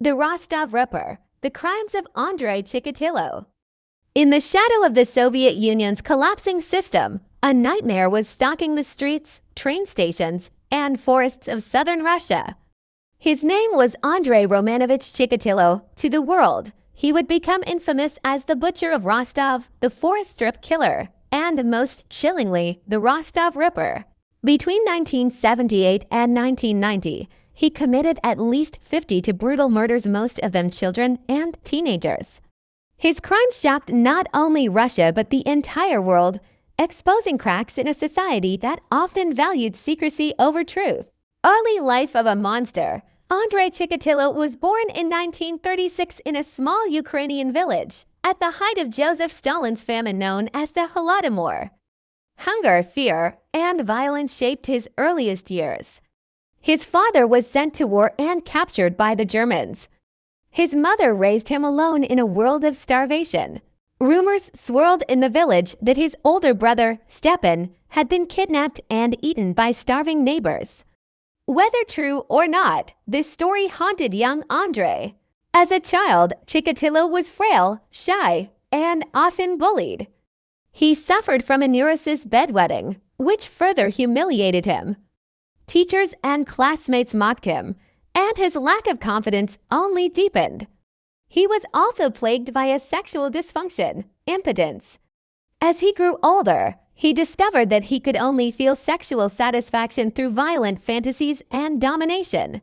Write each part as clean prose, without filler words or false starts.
The Rostov Ripper, The Crimes of Andrei Chikatilo. In the shadow of the Soviet Union's collapsing system, a nightmare was stalking the streets, train stations, and forests of southern Russia. His name was Andrei Romanovich Chikatilo. To the world, he would become infamous as the Butcher of Rostov, the Forest Strip Killer, and most chillingly, the Rostov Ripper. Between 1978 and 1990, he committed at least 50 brutal murders, most of them children and teenagers. His crimes shocked not only Russia but the entire world, exposing cracks in a society that often valued secrecy over truth. Early life of a monster. Andrei Chikatilo was born in 1936 in a small Ukrainian village, at the height of Joseph Stalin's famine known as the Holodomor. Hunger, fear, and violence shaped his earliest years. His father was sent to war and captured by the Germans. His mother raised him alone in a world of starvation. Rumors swirled in the village that his older brother, Stepan, had been kidnapped and eaten by starving neighbors. Whether true or not, this story haunted young Andrei. As a child, Chikatilo was frail, shy, and often bullied. He suffered from a neurosis bedwetting, which further humiliated him. Teachers and classmates mocked him, and his lack of confidence only deepened. He was also plagued by a sexual dysfunction, impotence. As he grew older, he discovered that he could only feel sexual satisfaction through violent fantasies and domination.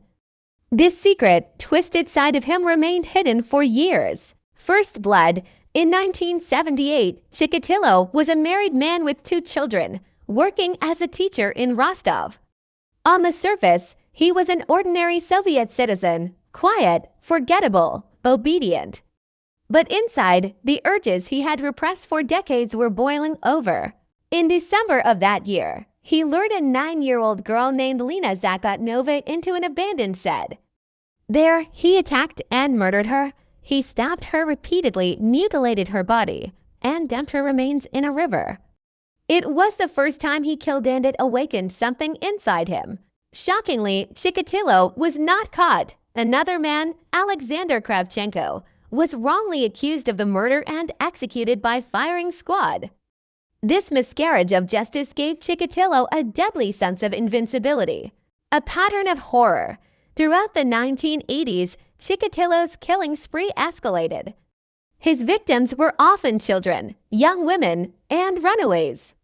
This secret, twisted side of him remained hidden for years. First blood. In 1978, Chikatilo was a married man with 2 children, working as a teacher in Rostov. On the surface, he was an ordinary Soviet citizen, quiet, forgettable, obedient. But inside, the urges he had repressed for decades were boiling over. In December of that year, he lured a 9-year-old girl named Lena Zakotnova into an abandoned shed. There, he attacked and murdered her. He stabbed her repeatedly, mutilated her body, and dumped her remains in a river. It was the first time he killed, and it awakened something inside him. Shockingly, Chikatilo was not caught. Another man, Alexander Kravchenko, was wrongly accused of the murder and executed by firing squad. This miscarriage of justice gave Chikatilo a deadly sense of invincibility, a pattern of horror. Throughout the 1980s, Chikatilo's killing spree escalated. His victims were often children, young women, and runaways.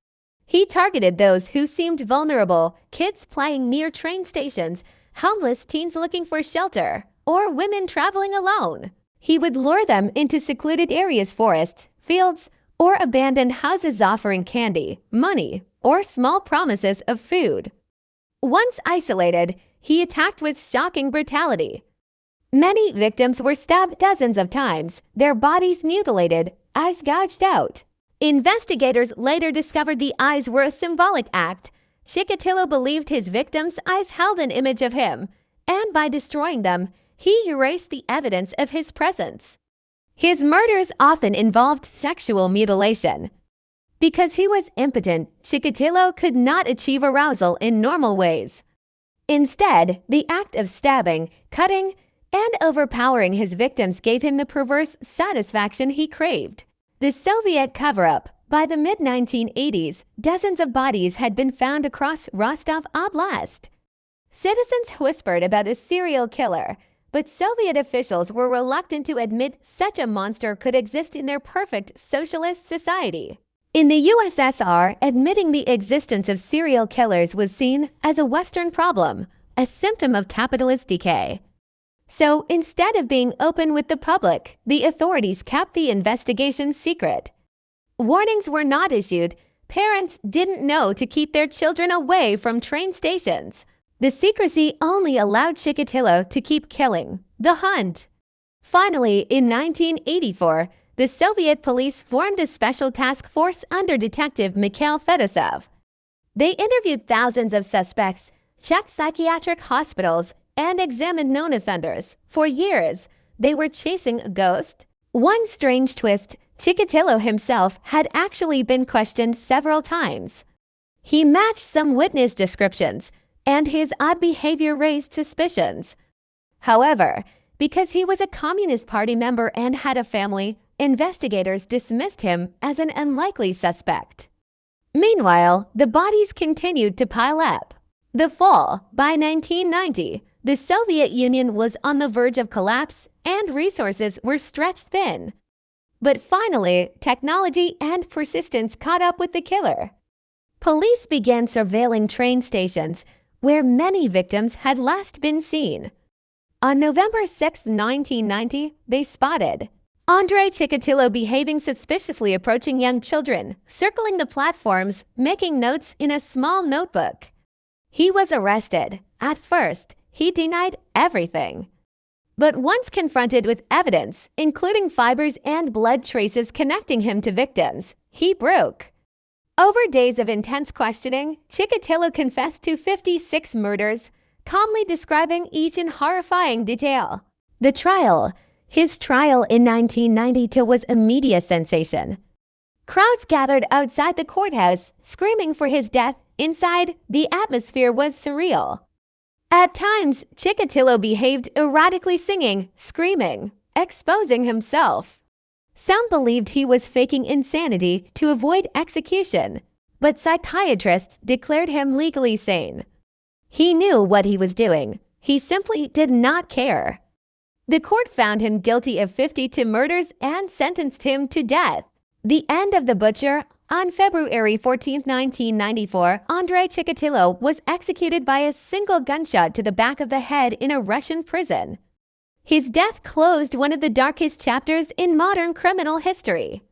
He targeted those who seemed vulnerable, kids playing near train stations, homeless teens looking for shelter, or women traveling alone. He would lure them into secluded areas, forests, fields, or abandoned houses offering candy, money, or small promises of food. Once isolated, he attacked with shocking brutality. Many victims were stabbed dozens of times, their bodies mutilated, eyes gouged out. Investigators later discovered the eyes were a symbolic act. Chikatilo believed his victims' eyes held an image of him, and by destroying them, he erased the evidence of his presence. His murders often involved sexual mutilation. Because he was impotent, Chikatilo could not achieve arousal in normal ways. Instead, the act of stabbing, cutting, and overpowering his victims gave him the perverse satisfaction he craved. The Soviet cover-up. By the mid-1980s, dozens of bodies had been found across Rostov Oblast. Citizens whispered about a serial killer, but Soviet officials were reluctant to admit such a monster could exist in their perfect socialist society. In the USSR, admitting the existence of serial killers was seen as a Western problem, a symptom of capitalist decay. So instead of being open with the public, the authorities kept the investigation secret. Warnings were not issued. Parents didn't know to keep their children away from train stations. The secrecy only allowed Chikatilo to keep killing. The hunt. Finally, in 1984, the Soviet police formed a special task force under Detective Mikhail Fedosov. They interviewed thousands of suspects, checked psychiatric hospitals, and examined known offenders. For years, they were chasing a ghost. One strange twist, Chikatilo himself had actually been questioned several times. He matched some witness descriptions, and his odd behavior raised suspicions. However, Because he was a Communist Party member and had a family, investigators dismissed him as an unlikely suspect. Meanwhile, the bodies continued to pile up. The fall. By 1990, the Soviet Union was on the verge of collapse and resources were stretched thin. But finally, technology and persistence caught up with the killer. Police began surveilling train stations where many victims had last been seen. On November 6, 1990, they spotted Andrei Chikatilo behaving suspiciously, approaching young children, circling the platforms, making notes in a small notebook. He was arrested. At first, he denied everything. But once confronted with evidence, including fibers and blood traces connecting him to victims, he broke. Over days of intense questioning, Chikatilo confessed to 56 murders, calmly describing each in horrifying detail. The trial. His trial in 1992 was a media sensation. Crowds gathered outside the courthouse, screaming for his death. Inside, the atmosphere was surreal. At times, Chikatilo behaved erratically, singing, screaming, exposing himself. Some believed he was faking insanity to avoid execution, but psychiatrists declared him legally sane. He knew what he was doing. He simply did not care. The court found him guilty of 52 murders and sentenced him to death. The end of the butcher. On February 14, 1994, Andrei Chikatilo was executed by a single gunshot to the back of the head in a Russian prison. His death closed one of the darkest chapters in modern criminal history.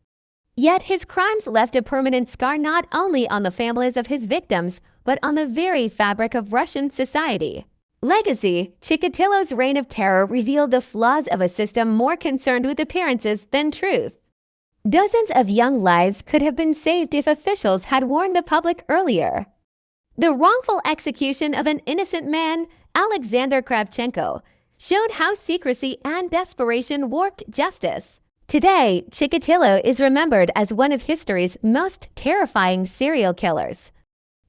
Yet his crimes left a permanent scar not only on the families of his victims, but on the very fabric of Russian society. Legacy. Chikatilo's reign of terror revealed the flaws of a system more concerned with appearances than truth. Dozens of young lives could have been saved if officials had warned the public earlier. The wrongful execution of an innocent man, Alexander Kravchenko, showed how secrecy and desperation warped justice. Today, Chikatilo is remembered as one of history's most terrifying serial killers.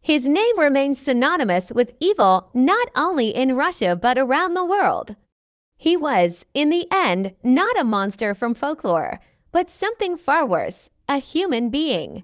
His name remains synonymous with evil not only in Russia but around the world. He was, in the end, not a monster from folklore, but something far worse, a human being.